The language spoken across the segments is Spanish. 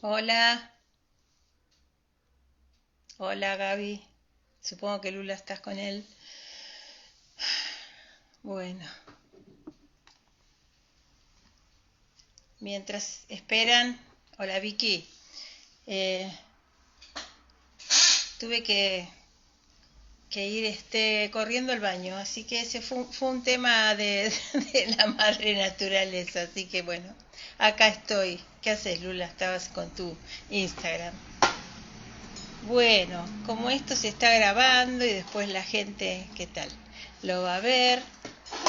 Hola, hola Gaby. Supongo que Lula estás con él. Bueno, mientras esperan, hola Vicky. Eh, tuve que ir corriendo al baño, así que ese fue un tema de la madre naturaleza. Así que bueno, acá estoy. ¿Qué haces, Lula? Estabas con tu Instagram. Bueno, como esto se está grabando y después la gente, ¿qué tal? Lo va a ver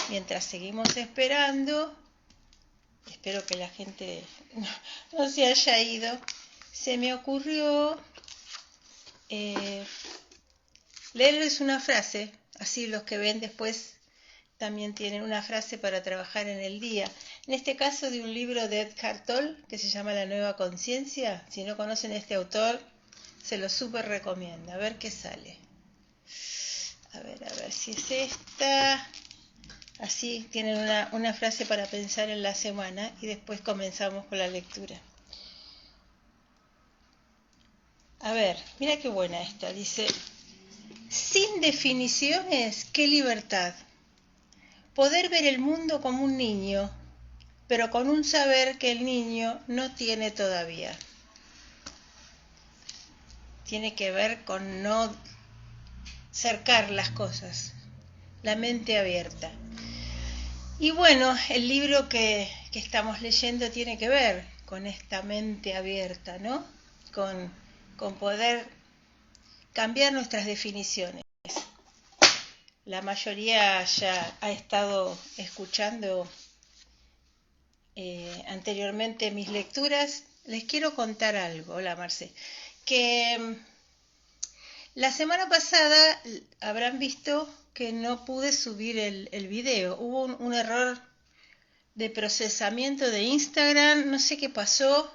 mientras seguimos esperando. Espero que la gente no se haya ido. Se me ocurrió eh, leerles una frase, así los que ven después también tienen una frase para trabajar en el día. En este caso de un libro de Eckhart Tolle que se llama La Nueva Conciencia. Si no conocen a este autor, se lo súper recomiendo. A ver qué sale. A ver si es esta. Así tienen una frase para pensar en la semana y después comenzamos con la lectura. A ver, mira qué buena esta. Dice, sin definiciones, qué libertad. Poder ver el mundo como un niño, pero con un saber que el niño no tiene todavía. Tiene que ver con no cercar las cosas, la mente abierta. Y bueno, el libro que estamos leyendo tiene que ver con esta mente abierta, ¿no? Con, con poder cambiar nuestras definiciones. La mayoría ya ha estado escuchando anteriormente mis lecturas. Les quiero contar algo, hola Marce, que la semana pasada habrán visto que no pude subir el video. Hubo un error de procesamiento de Instagram, no sé qué pasó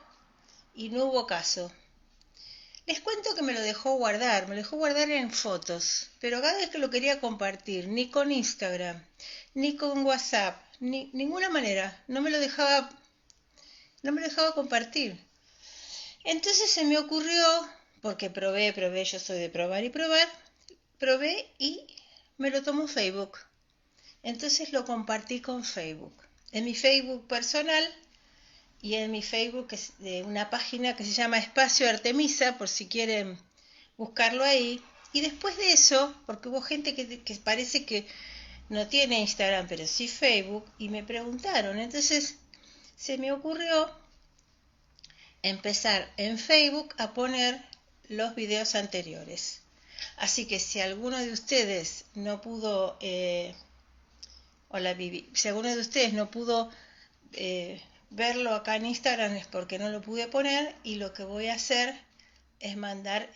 y no hubo caso. Les cuento que me lo dejó guardar en fotos, pero cada vez que lo quería compartir, ni con Instagram, ni con WhatsApp, ni ninguna manera, no me lo dejaba compartir. Entonces se me ocurrió, porque probé, yo soy de probar y probar, probé y me lo tomó Facebook. Entonces lo compartí con Facebook. En mi Facebook personal y en mi Facebook es de una página que se llama Espacio Artemisa, por si quieren buscarlo ahí. Y después de eso, porque hubo gente que parece que no tiene Instagram, pero sí Facebook, y me preguntaron. Entonces se me ocurrió empezar en Facebook a poner los videos anteriores. Así que si alguno de ustedes no pudo, hola Vivi, si alguno de ustedes no pudo verlo acá en Instagram es porque no lo pude poner y lo que voy a hacer es mandar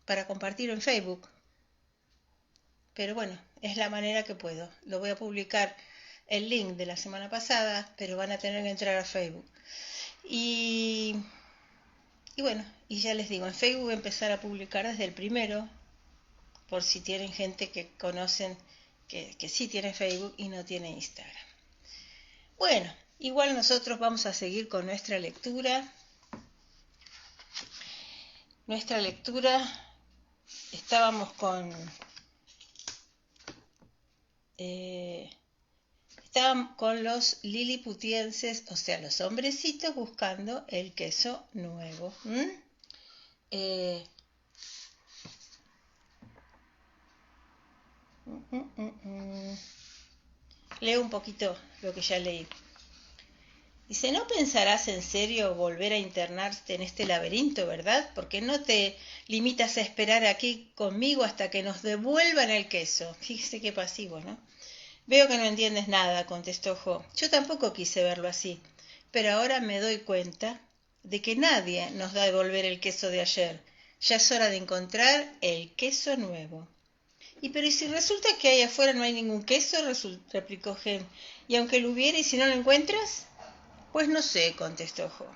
para compartir en Facebook. Pero bueno, es la manera que puedo. Lo voy a publicar el link de la semana pasada, pero van a tener que entrar a Facebook. Y bueno, y ya les digo, en Facebook voy a empezar a publicar desde el primero, por si tienen gente que conocen que sí tiene Facebook y no tiene Instagram. Bueno, igual nosotros vamos a seguir con nuestra lectura. Nuestra lectura, estábamos con los liliputienses, o sea, los hombrecitos buscando el queso nuevo. Eh, Leo un poquito lo que ya leí. Dice, ¿no pensarás en serio volver a internarte en este laberinto, verdad? Porque no te limitas a esperar aquí conmigo hasta que nos devuelvan el queso. Fíjese qué pasivo, ¿no? Veo que no entiendes nada, contestó Jo. Yo tampoco quise verlo así, pero ahora me doy cuenta de que nadie nos da a devolver el queso de ayer. Ya es hora de encontrar el queso nuevo. ¿Y si resulta que ahí afuera no hay ningún queso? Replicó Gen. ¿Y aunque lo hubiera y si no lo encuentras? Pues no sé, contestó Jo.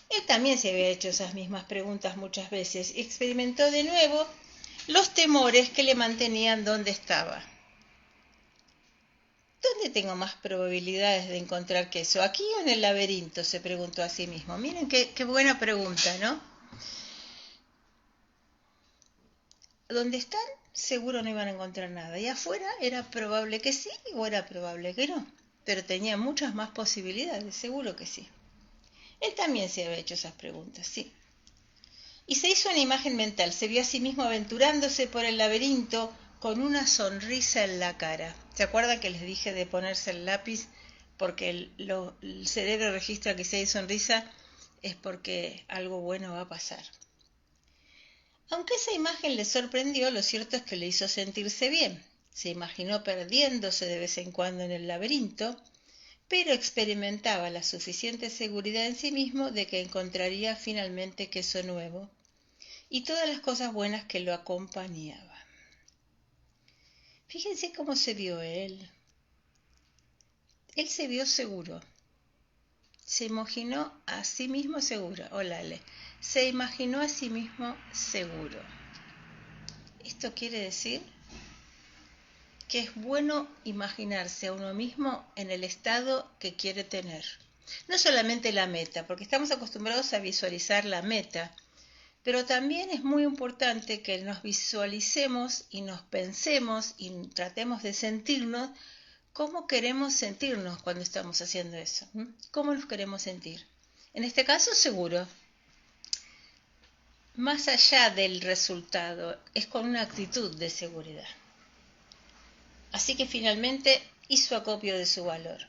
Él también se había hecho esas mismas preguntas muchas veces y experimentó de nuevo los temores que le mantenían donde estaba. ¿dónde tengo más probabilidades de encontrar queso? ¿Aquí o en el laberinto?, se preguntó a sí mismo. Miren qué buena pregunta, ¿no? Donde están, seguro no iban a encontrar nada. Y afuera era probable que sí o era probable que no. Pero tenía muchas más posibilidades, seguro que sí. Él también se había hecho esas preguntas, sí. Y se hizo una imagen mental, se vio a sí mismo aventurándose por el laberinto con una sonrisa en la cara. ¿Se acuerdan que les dije de ponerse el lápiz? Porque el cerebro registra que si hay sonrisa es porque algo bueno va a pasar. Aunque esa imagen le sorprendió, lo cierto es que le hizo sentirse bien. Se imaginó perdiéndose de vez en cuando en el laberinto, pero experimentaba la suficiente seguridad en sí mismo de que encontraría finalmente queso nuevo y todas las cosas buenas que lo acompañaban. Fíjense cómo se vio él. Él se vio seguro. Se imaginó a sí mismo seguro. Olale. Se imaginó a sí mismo seguro. Esto quiere decir que es bueno imaginarse a uno mismo en el estado que quiere tener. No solamente la meta, porque estamos acostumbrados a visualizar la meta, pero también es muy importante que nos visualicemos y nos pensemos y tratemos de sentirnos cómo queremos sentirnos cuando estamos haciendo eso. ¿Cómo nos queremos sentir? En este caso, seguro. Más allá del resultado, es con una actitud de seguridad. Así que finalmente hizo acopio de su valor.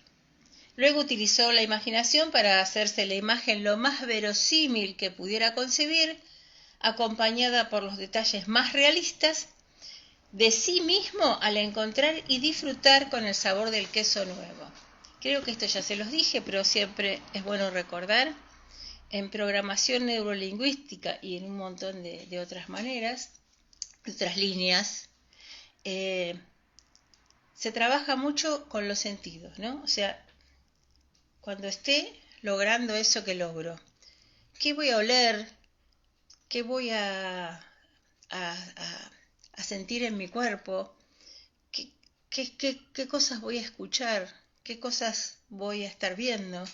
Luego utilizó la imaginación para hacerse la imagen lo más verosímil que pudiera concebir, acompañada por los detalles más realistas de sí mismo al encontrar y disfrutar con el sabor del queso nuevo. Creo que esto ya se los dije, pero siempre es bueno recordar. En programación neurolingüística y en un montón de otras maneras, otras líneas, se trabaja mucho con los sentidos, ¿no? O sea, cuando esté logrando eso que logro, ¿qué voy a oler? ¿Qué voy a sentir en mi cuerpo? ¿Qué cosas voy a escuchar? ¿Qué cosas voy a estar viendo?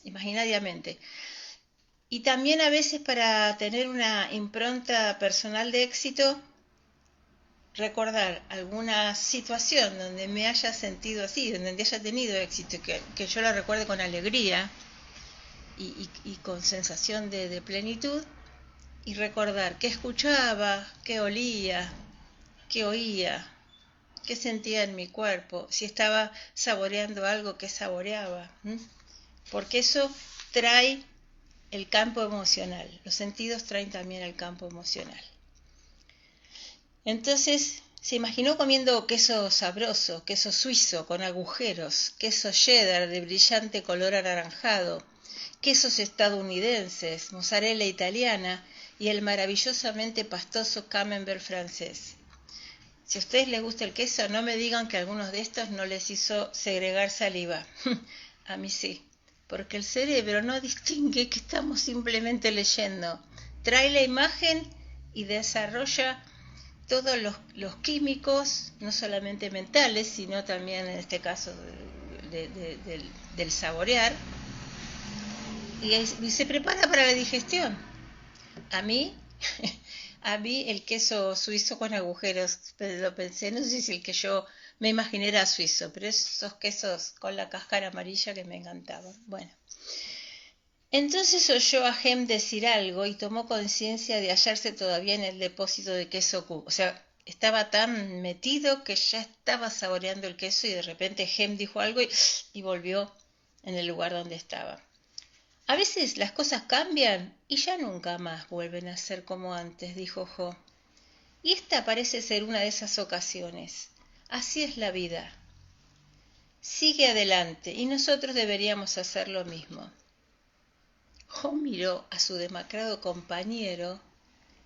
Imaginariamente. Y también a veces para tener una impronta personal de éxito, recordar alguna situación donde me haya sentido así, donde haya tenido éxito, que yo la recuerde con alegría y con sensación de plenitud, y recordar qué escuchaba, qué olía, qué oía, qué sentía en mi cuerpo, si estaba saboreando algo, qué saboreaba, porque eso trae el campo emocional, los sentidos traen también el campo emocional. Entonces se imaginó comiendo queso sabroso, queso suizo con agujeros, queso cheddar de brillante color anaranjado, quesos estadounidenses, mozzarella italiana y el maravillosamente pastoso camembert francés. Si a ustedes les gusta el queso, no me digan que algunos de estos no les hizo segregar saliva. A mí sí, porque el cerebro no distingue que estamos simplemente leyendo. Trae la imagen y desarrolla todos los químicos, no solamente mentales, sino también en este caso del saborear, y se prepara para la digestión. A mí el queso suizo con agujeros, lo pensé, no sé si el que yo me imaginé era suizo, pero esos quesos con la cáscara amarilla que me encantaban. Bueno, entonces oyó a Hem decir algo y tomó conciencia de hallarse todavía en el depósito de queso Q. O sea, estaba tan metido que ya estaba saboreando el queso y de repente Hem dijo algo y volvió en el lugar donde estaba. A veces las cosas cambian y ya nunca más vuelven a ser como antes, dijo Jo. Y esta parece ser una de esas ocasiones. Así es la vida. Sigue adelante y nosotros deberíamos hacer lo mismo. Jo miró a su demacrado compañero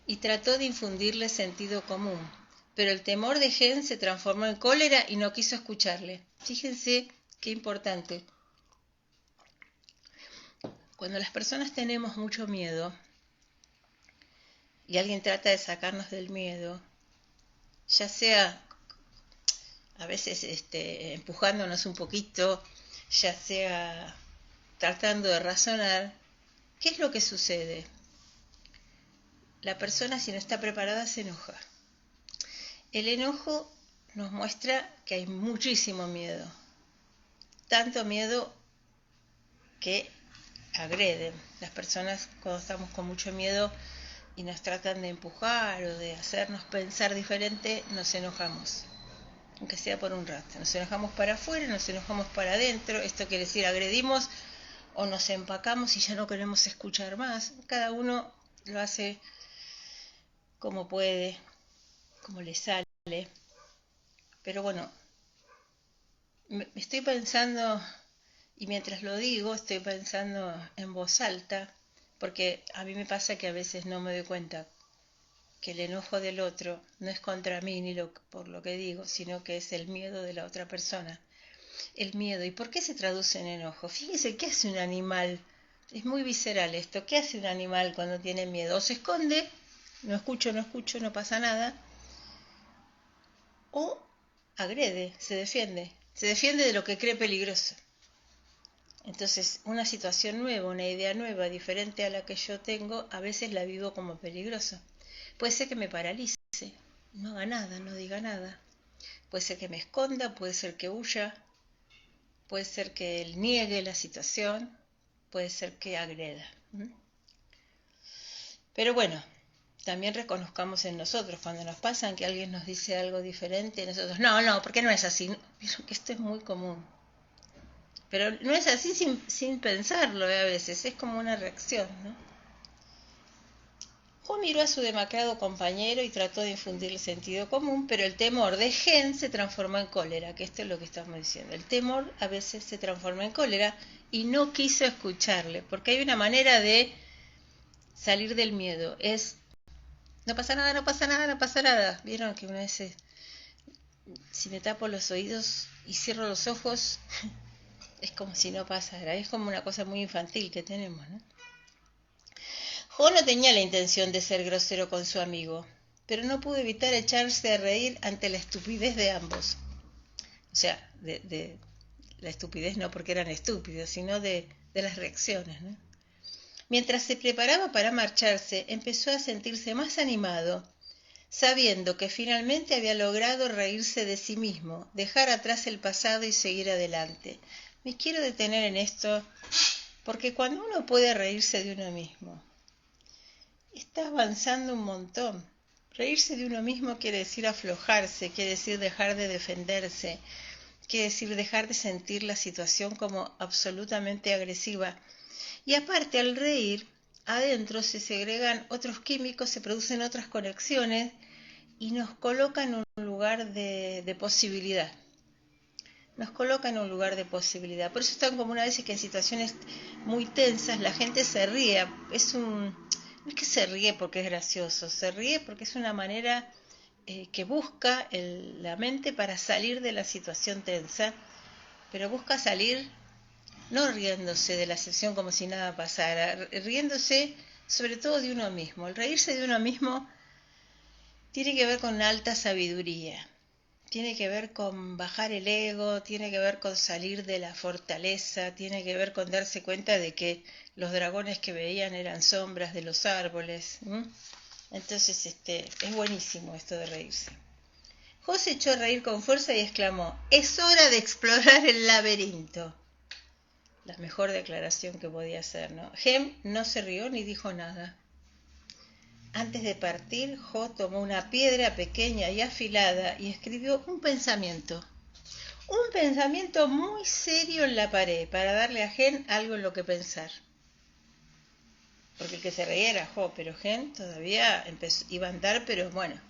y trató de infundirle sentido común, pero el temor de Gen se transformó en cólera y no quiso escucharle. Fíjense qué importante. Cuando las personas tenemos mucho miedo y alguien trata de sacarnos del miedo, ya sea a veces empujándonos un poquito, ya sea tratando de razonar, ¿qué es lo que sucede? La persona, si no está preparada, se enoja. El enojo nos muestra que hay muchísimo miedo, tanto miedo que agreden. Las personas, cuando estamos con mucho miedo y nos tratan de empujar o de hacernos pensar diferente, nos enojamos, aunque sea por un rato. Nos enojamos para afuera, nos enojamos para adentro. Esto quiere decir agredimos o nos empacamos y ya no queremos escuchar más. Cada uno lo hace como puede, como le sale. Pero bueno, me estoy pensando, y mientras lo digo, estoy pensando en voz alta, porque a mí me pasa que a veces no me doy cuenta que el enojo del otro no es contra mí ni por lo que digo, sino que es el miedo de la otra persona. El miedo. ¿Y por qué se traduce en enojo? Fíjese, ¿qué hace un animal? Es muy visceral esto. ¿Qué hace un animal cuando tiene miedo? O se esconde, no escucho, no pasa nada, o agrede, se defiende. Se defiende de lo que cree peligroso. Entonces, una situación nueva, una idea nueva, diferente a la que yo tengo, a veces la vivo como peligrosa. Puede ser que me paralice, no haga nada, no diga nada. Puede ser que me esconda, puede ser que huya, puede ser que él niegue la situación, puede ser que agreda. Pero bueno, también reconozcamos en nosotros, cuando nos pasan que alguien nos dice algo diferente, nosotros, no, porque no es así. Vieron que esto es muy común. Pero no es así sin pensarlo a veces, es como una reacción, ¿no? Jo miró a su demacrado compañero y trató de infundirle sentido común, pero el temor de Gen se transformó en cólera, que esto es lo que estamos diciendo. El temor a veces se transforma en cólera y no quiso escucharle, porque hay una manera de salir del miedo, es no pasa nada, no pasa nada, no pasa nada. ¿Vieron que una vez si me tapo los oídos y cierro los ojos, es como si no pasara? Es como una cosa muy infantil que tenemos, ¿no? Jo no tenía la intención de ser grosero con su amigo, pero no pudo evitar echarse a reír ante la estupidez de ambos. O sea, de la estupidez no porque eran estúpidos, sino de las reacciones, ¿no? Mientras se preparaba para marcharse, empezó a sentirse más animado, sabiendo que finalmente había logrado reírse de sí mismo, dejar atrás el pasado y seguir adelante. Me quiero detener en esto porque cuando uno puede reírse de uno mismo, está avanzando un montón. Reírse de uno mismo quiere decir aflojarse, quiere decir dejar de defenderse, quiere decir dejar de sentir la situación como absolutamente agresiva. Y aparte, al reír, adentro se segregan otros químicos, se producen otras conexiones y nos coloca en un lugar de posibilidad. Nos coloca en un lugar de posibilidad. Por eso es tan común a veces que en situaciones muy tensas la gente se ríe. No es que se ríe porque es gracioso, se ríe porque es una manera que busca la mente para salir de la situación tensa, pero busca salir no riéndose de la sesión como si nada pasara, riéndose sobre todo de uno mismo. El reírse de uno mismo tiene que ver con una alta sabiduría, tiene que ver con bajar el ego, tiene que ver con salir de la fortaleza, tiene que ver con darse cuenta de que los dragones que veían eran sombras de los árboles. Entonces es buenísimo esto de reírse. José echó a reír con fuerza y exclamó: «Es hora de explorar el laberinto». La mejor declaración que podía hacer, ¿no? Hem no se rió ni dijo nada. Antes de partir, Jo tomó una piedra pequeña y afilada y escribió un pensamiento muy serio en la pared para darle a Gen algo en lo que pensar. Porque el que se reía era Jo, pero Gen todavía iba a andar, pero bueno,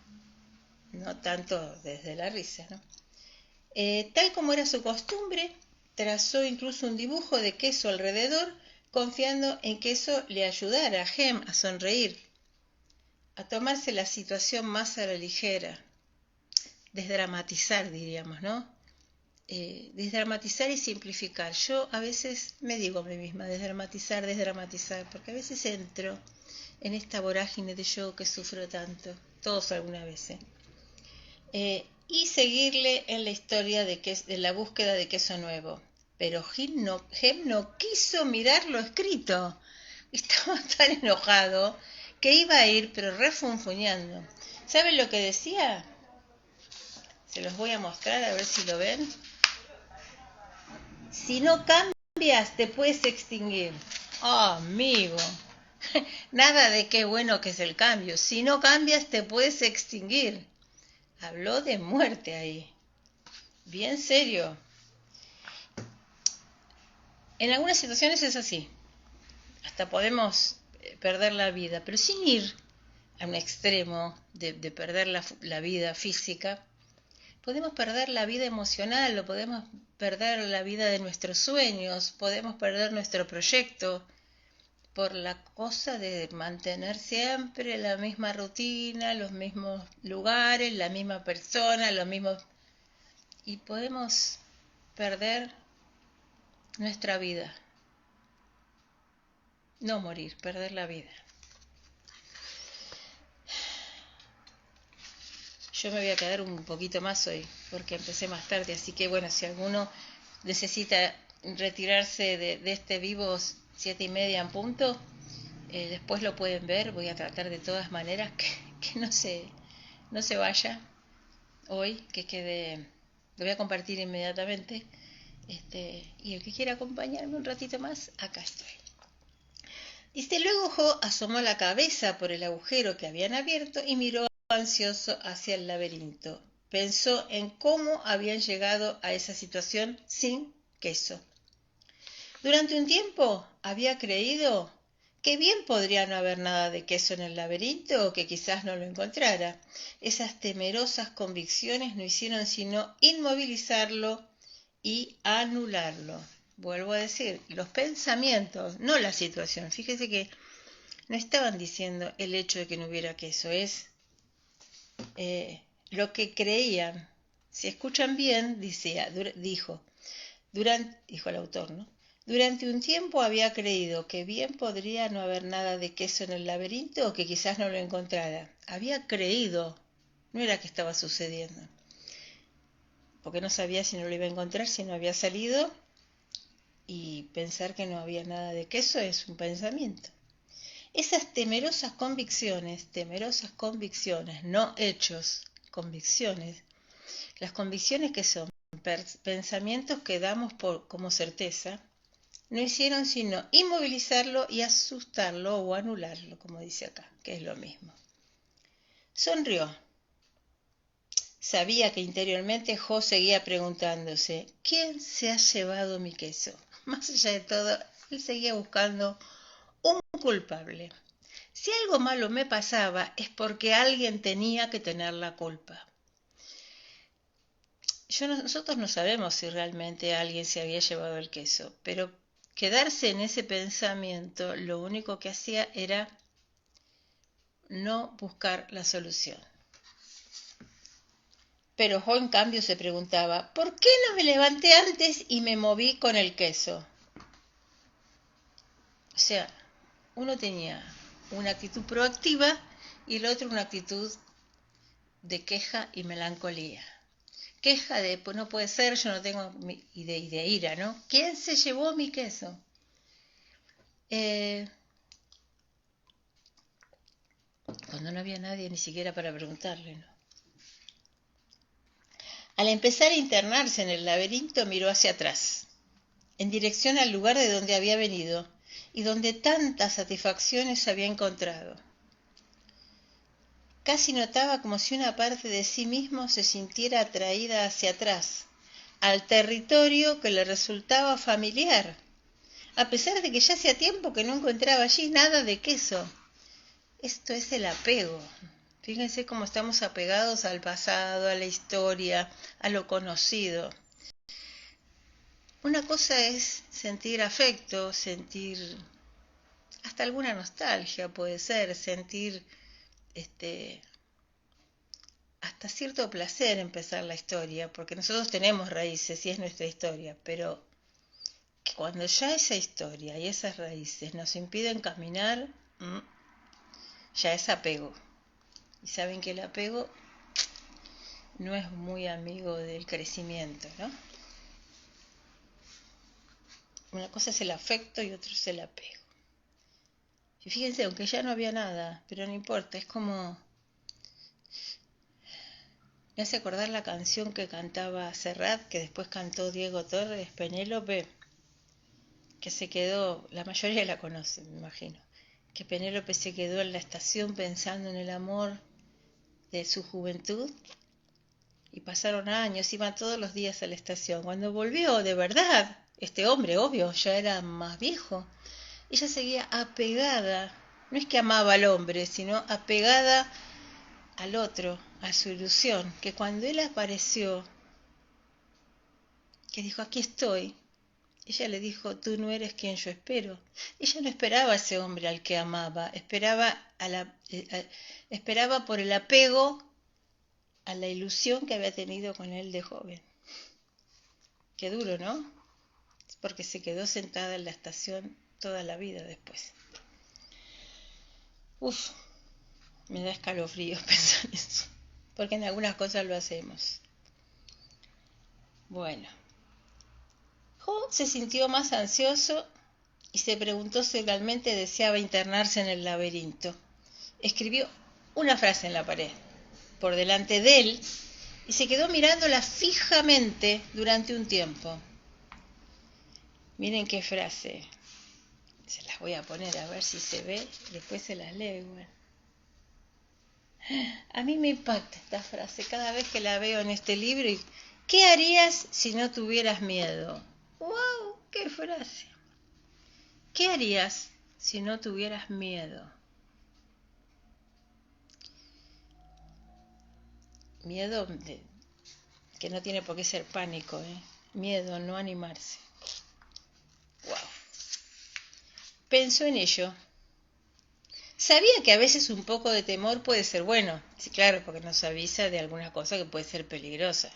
no tanto desde la risa, ¿no? Tal como era su costumbre, trazó incluso un dibujo de queso alrededor, confiando en que eso le ayudara a Hem a sonreír, a tomarse la situación más a la ligera, desdramatizar, diríamos, ¿no? Desdramatizar y simplificar. Yo a veces me digo a mí misma, desdramatizar, porque a veces entro en esta vorágine de yo que sufro tanto, todos alguna vez. y seguirle en la historia de la búsqueda de queso nuevo. Pero Hem no quiso mirar lo escrito. Estaba tan enojado que iba a ir, pero refunfuñando. ¿Saben lo que decía? Se los voy a mostrar a ver si lo ven. Si no cambias, te puedes extinguir. Oh, amigo. Nada de qué bueno que es el cambio. Si no cambias, te puedes extinguir. Habló de muerte ahí. Bien serio. En algunas situaciones es así. Hasta podemos perder la vida, pero sin ir a un extremo de perder la vida física, podemos perder la vida emocional, o podemos perder la vida de nuestros sueños, podemos perder nuestro proyecto por la cosa de mantener siempre la misma rutina, los mismos lugares, la misma persona, los mismos... Y podemos perder nuestra vida. No morir, perder la vida. Yo me voy a quedar un poquito más hoy, porque empecé más tarde, así que bueno, si alguno necesita retirarse de este vivo 7:30 en punto, después lo pueden ver. Voy a tratar de todas maneras que no se vaya hoy, que quede, lo voy a compartir inmediatamente, y el que quiera acompañarme un ratito más, acá estoy. Dice, luego Jo asomó la cabeza por el agujero que habían abierto y miró ansioso hacia el laberinto. Pensó en cómo habían llegado a esa situación sin queso. Durante un tiempo había creído que bien podría no haber nada de queso en el laberinto o que quizás no lo encontrara. Esas temerosas convicciones no hicieron sino inmovilizarlo y anularlo. Vuelvo a decir, los pensamientos, no la situación. Fíjese que no estaban diciendo el hecho de que no hubiera queso, es lo que creían. Si escuchan bien, dijo el autor, ¿no? Durante un tiempo había creído que bien podría no haber nada de queso en el laberinto o que quizás no lo encontrara. Había creído, no era que estaba sucediendo, porque no sabía si no lo iba a encontrar, si no había salido, y pensar que no había nada de queso es un pensamiento. Esas temerosas convicciones, no hechos, convicciones. Las convicciones que son pensamientos que damos como certeza, no hicieron sino inmovilizarlo y asustarlo o anularlo, como dice acá, que es lo mismo. Sonrió. Sabía que interiormente Jo seguía preguntándose, ¿quién se ha llevado mi queso? Más allá de todo, él seguía buscando un culpable. Si algo malo me pasaba es porque alguien tenía que tener la culpa. Nosotros no sabemos si realmente alguien se había llevado el queso, pero quedarse en ese pensamiento lo único que hacía era no buscar la solución. Pero Jo en cambio se preguntaba, ¿por qué no me levanté antes y me moví con el queso? O sea, uno tenía una actitud proactiva y el otro una actitud de queja y melancolía. Queja de, pues no puede ser, yo no tengo, y de ira, ¿no? ¿Quién se llevó mi queso? Cuando no había nadie ni siquiera para preguntarle, ¿no? Al empezar a internarse en el laberinto, miró hacia atrás, en dirección al lugar de donde había venido y donde tantas satisfacciones había encontrado. Casi notaba como si una parte de sí mismo se sintiera atraída hacia atrás, al territorio que le resultaba familiar, a pesar de que ya hacía tiempo que no encontraba allí nada de queso. Esto es el apego. Fíjense cómo estamos apegados al pasado, a la historia, a lo conocido. Una cosa es sentir afecto, sentir hasta alguna nostalgia, puede ser, sentir hasta cierto placer empezar la historia, porque nosotros tenemos raíces y es nuestra historia, pero cuando ya esa historia y esas raíces nos impiden caminar, ya es apego. Y saben que el apego no es muy amigo del crecimiento, ¿no? Una cosa es el afecto y otra es el apego. Y fíjense, aunque ya no había nada, pero no importa, es como... Me hace acordar la canción que cantaba Serrat, que después cantó Diego Torres, Penélope, que se quedó, la mayoría la conoce, me imagino, que Penélope se quedó en la estación pensando en el amor de su juventud y pasaron años, iba todos los días a la estación. Cuando volvió, de verdad, este hombre, obvio, ya era más viejo, ella seguía apegada, no es que amaba al hombre, sino apegada al otro, a su ilusión, que cuando él apareció, que dijo, aquí estoy, ella le dijo, tú no eres quien yo espero. Ella no esperaba a ese hombre al que amaba, esperaba por el apego a la ilusión que había tenido con él de joven. Qué duro, ¿no? Es porque se quedó sentada en la estación toda la vida después. Uf, me da escalofrío pensar en eso, porque en algunas cosas lo hacemos. Bueno, Job se sintió más ansioso y se preguntó si realmente deseaba internarse en el laberinto. Escribió una frase en la pared, por delante de él, y se quedó mirándola fijamente durante un tiempo. Miren qué frase. Se las voy a poner a ver si se ve, después se las leo igual. A mí me impacta esta frase cada vez que la veo en este libro. ¿Qué harías si no tuvieras miedo? ¡Wow! ¡Qué frase! ¿Qué harías si no tuvieras miedo? Miedo que no tiene por qué ser pánico, ¿eh? Miedo, no animarse. ¡Wow! Pensó en ello. Sabía que a veces un poco de temor puede ser bueno. Sí, claro, porque nos avisa de alguna cosa que puede ser peligrosa.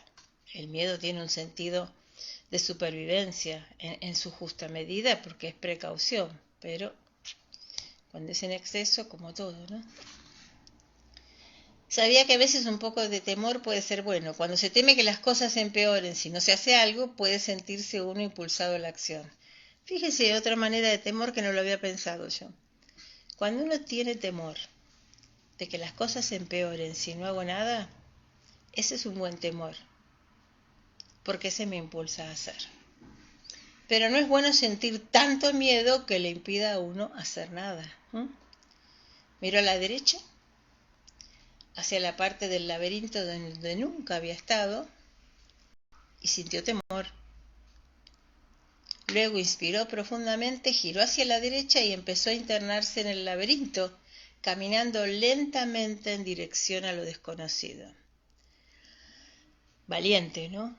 El miedo tiene un sentido de supervivencia en su justa medida porque es precaución, pero cuando es en exceso, como todo, ¿no? Sabía que a veces un poco de temor puede ser bueno. Cuando se teme que las cosas empeoren si no se hace algo, puede sentirse uno impulsado a la acción. Fíjese, otra manera de temor que no lo había pensado yo. Cuando uno tiene temor de que las cosas empeoren si no hago nada, ese es un buen temor, porque ese me impulsa a hacer. Pero no es bueno sentir tanto miedo que le impida a uno hacer nada. Miró a la derecha, hacia la parte del laberinto donde nunca había estado, y sintió temor. Luego inspiró profundamente, giró hacia la derecha y empezó a internarse en el laberinto, caminando lentamente en dirección a lo desconocido. Valiente, ¿no?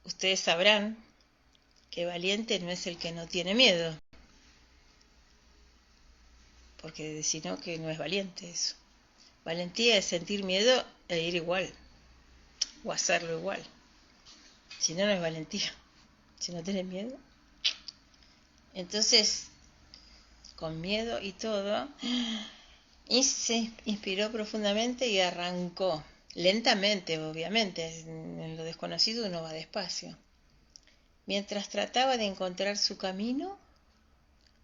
Ustedes sabrán que valiente no es el que no tiene miedo, porque si no, que no es valiente eso. Valentía es sentir miedo e ir igual, o hacerlo igual. Si no, no es valentía. Si no tienes miedo. Entonces, con miedo y todo, y se inspiró profundamente y arrancó. Lentamente, obviamente. En lo desconocido uno va despacio. Mientras trataba de encontrar su camino,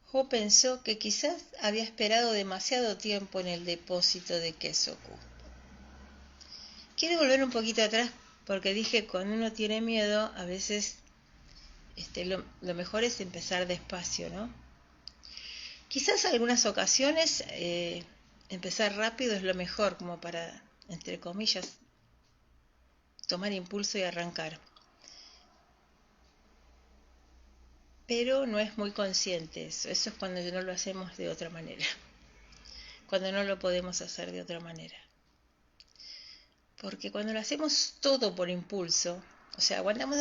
Job pensó que quizás había esperado demasiado tiempo en el depósito de Kesoku. Quiero volver un poquito atrás porque dije cuando uno tiene miedo, a veces lo mejor es empezar despacio, ¿no? Quizás algunas ocasiones empezar rápido es lo mejor, como para, entre comillas, tomar impulso y arrancar. Pero no es muy consciente eso. Eso es cuando no lo hacemos de otra manera. Cuando no lo podemos hacer de otra manera. Porque cuando lo hacemos todo por impulso, o sea, aguantamos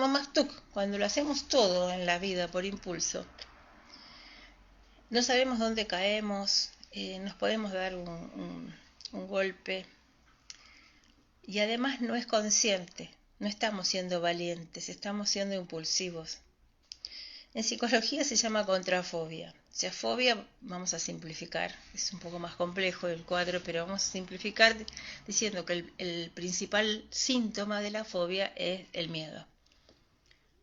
más tuc. Cuando lo hacemos todo en la vida por impulso, no sabemos dónde caemos, nos podemos dar un golpe. Y además no es consciente, no estamos siendo valientes, estamos siendo impulsivos. En psicología se llama contrafobia. sea, fobia, vamos a simplificar, es un poco más complejo el cuadro, pero vamos a simplificar diciendo que el principal síntoma de la fobia es el miedo.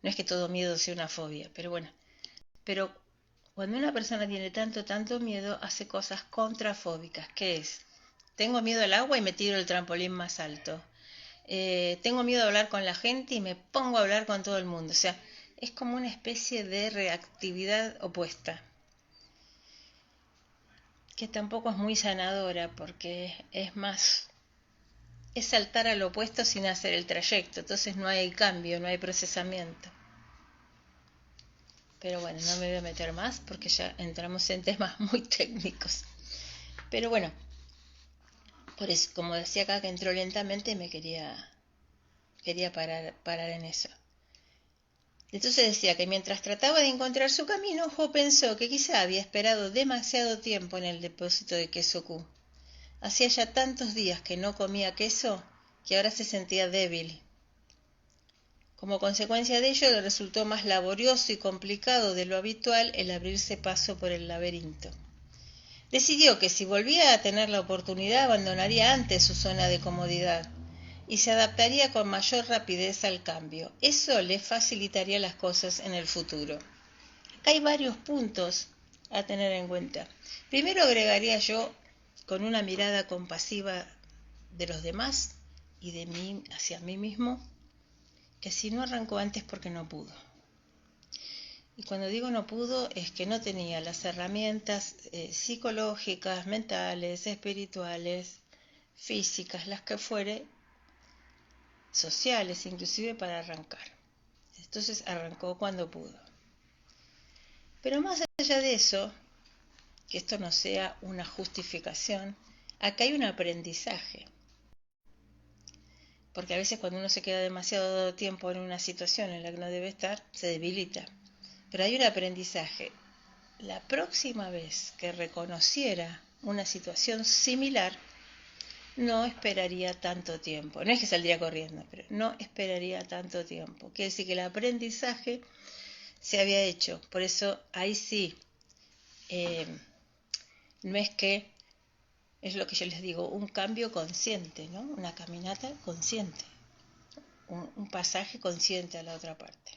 No es que todo miedo sea una fobia, pero bueno. Pero cuando una persona tiene tanto miedo, hace cosas contrafóbicas. ¿Qué es? Tengo miedo al agua y me tiro el trampolín más alto. Tengo miedo a hablar con la gente y me pongo a hablar con todo el mundo. O sea, es como una especie de reactividad opuesta, que tampoco es muy sanadora porque es saltar al opuesto sin hacer el trayecto. Entonces no hay cambio, no hay procesamiento. Pero bueno, no me voy a meter más porque ya entramos en temas muy técnicos. Pero bueno, por eso, como decía acá que entró lentamente, me quería parar en eso. Entonces decía que mientras trataba de encontrar su camino, Jo pensó que quizá había esperado demasiado tiempo en el depósito de queso Q. Hacía ya tantos días que no comía queso que ahora se sentía débil. Como consecuencia de ello, le resultó más laborioso y complicado de lo habitual el abrirse paso por el laberinto. Decidió que si volvía a tener la oportunidad abandonaría antes su zona de comodidad y se adaptaría con mayor rapidez al cambio. Eso le facilitaría las cosas en el futuro. Acá hay varios puntos a tener en cuenta. Primero agregaría yo con una mirada compasiva de los demás y de mí hacia mí mismo, que si no arrancó antes porque no pudo. Y cuando digo no pudo es que no tenía las herramientas psicológicas, mentales, espirituales, físicas, las que fuere, sociales inclusive para arrancar. Entonces arrancó cuando pudo. Pero más allá de eso, que esto no sea una justificación, acá hay un aprendizaje. Porque a veces cuando uno se queda demasiado tiempo en una situación en la que no debe estar, se debilita. Pero hay un aprendizaje. La próxima vez que reconociera una situación similar, no esperaría tanto tiempo. No es que saldría corriendo, pero no esperaría tanto tiempo. Quiere decir que el aprendizaje se había hecho. Por eso ahí sí, no es que, es lo que yo les digo, un cambio consciente, ¿no? Una caminata consciente. Un pasaje consciente a la otra parte.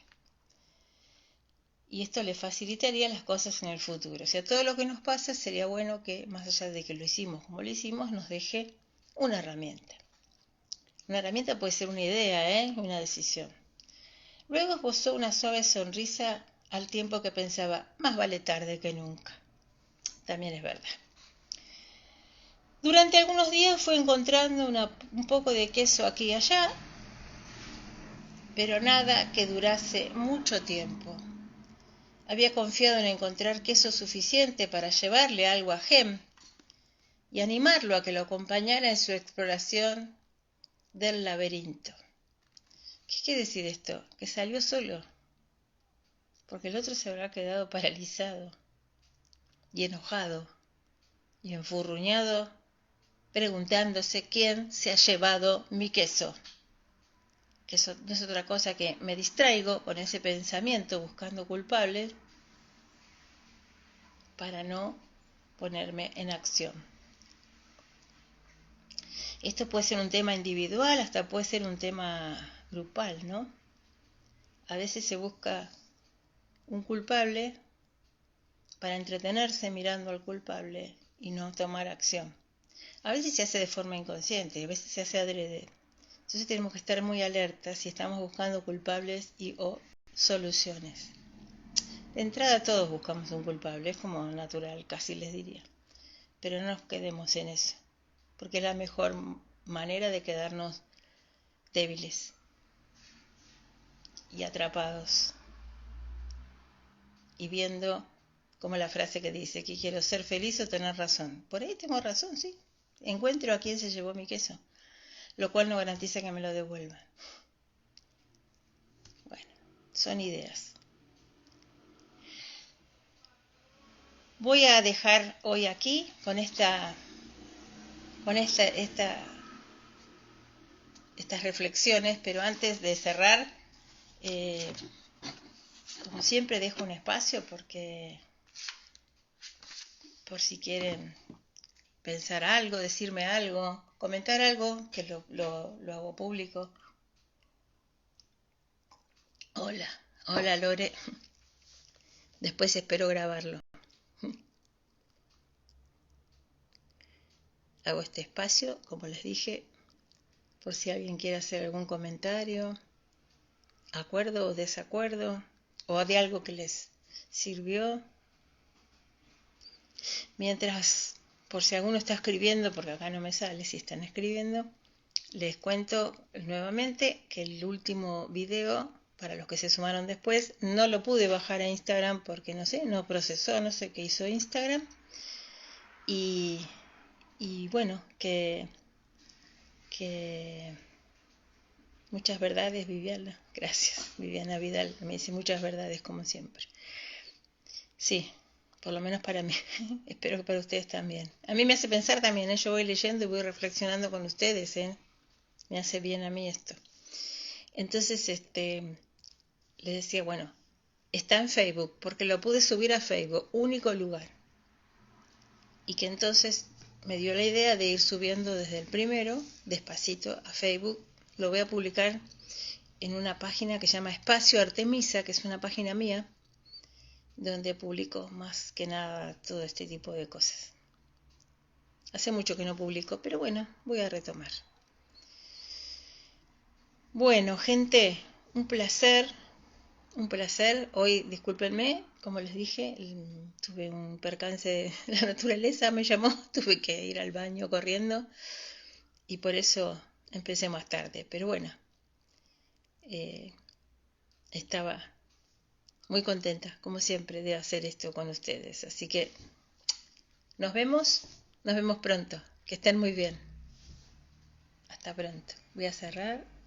Y esto le facilitaría las cosas en el futuro. O sea, todo lo que nos pasa sería bueno que, más allá de que lo hicimos como lo hicimos, nos deje una herramienta. Una herramienta puede ser una idea, una decisión. Luego esbozó una suave sonrisa al tiempo que pensaba, más vale tarde que nunca. También es verdad. Durante algunos días fue encontrando un poco de queso aquí y allá, pero nada que durase mucho tiempo. Había confiado en encontrar queso suficiente para llevarle algo a Gem y animarlo a que lo acompañara en su exploración del laberinto. ¿Qué quiere decir esto? Que salió solo, porque el otro se habrá quedado paralizado y enojado y enfurruñado, preguntándose quién se ha llevado mi queso. Que eso no es otra cosa que me distraigo con ese pensamiento buscando culpables para no ponerme en acción. Esto puede ser un tema individual, hasta puede ser un tema grupal, ¿no? A veces se busca un culpable para entretenerse mirando al culpable y no tomar acción. A veces se hace de forma inconsciente, a veces se hace adrede. Entonces tenemos que estar muy alertas si estamos buscando culpables y o soluciones. De entrada todos buscamos un culpable, es como natural, casi les diría. Pero no nos quedemos en eso, porque es la mejor manera de quedarnos débiles y atrapados y viendo como la frase que dice que quiero ser feliz o tener razón. Por ahí tengo razón, sí. Encuentro a quien se llevó mi queso, lo cual no garantiza que me lo devuelvan. Bueno, son ideas. Voy a dejar hoy aquí con estas reflexiones, pero antes de cerrar, como siempre dejo un espacio porque por si quieren pensar algo, decirme algo, comentar algo, que lo hago público. Hola, hola Lore. Después espero grabarlo. Hago este espacio, como les dije, por si alguien quiere hacer algún comentario, acuerdo o desacuerdo, o de algo que les sirvió. Mientras, por si alguno está escribiendo, porque acá no me sale si están escribiendo, les cuento nuevamente que el último video, para los que se sumaron después, no lo pude bajar a Instagram porque no sé, no procesó, no sé qué hizo Instagram. Y bueno, que muchas verdades, Viviana. Gracias, Viviana Vidal. Me dice muchas verdades, como siempre. Sí, por lo menos para mí. Espero que para ustedes también. A mí me hace pensar también, ¿eh? Yo voy leyendo y voy reflexionando con ustedes, ¿eh? Me hace bien a mí esto. Entonces, les decía, bueno, está en Facebook, porque lo pude subir a Facebook, único lugar. Y que entonces me dio la idea de ir subiendo desde el primero, despacito, a Facebook. Lo voy a publicar en una página que se llama Espacio Artemisa, que es una página mía, donde publico más que nada todo este tipo de cosas. Hace mucho que no publico, pero bueno, voy a retomar. Bueno, gente, un placer. Hoy, discúlpenme, como les dije, tuve un percance de la naturaleza, me llamó, tuve que ir al baño corriendo y por eso empecé más tarde. Pero bueno, estaba muy contenta, como siempre, de hacer esto con ustedes. Así que nos vemos pronto. Que estén muy bien. Hasta pronto. Voy a cerrar.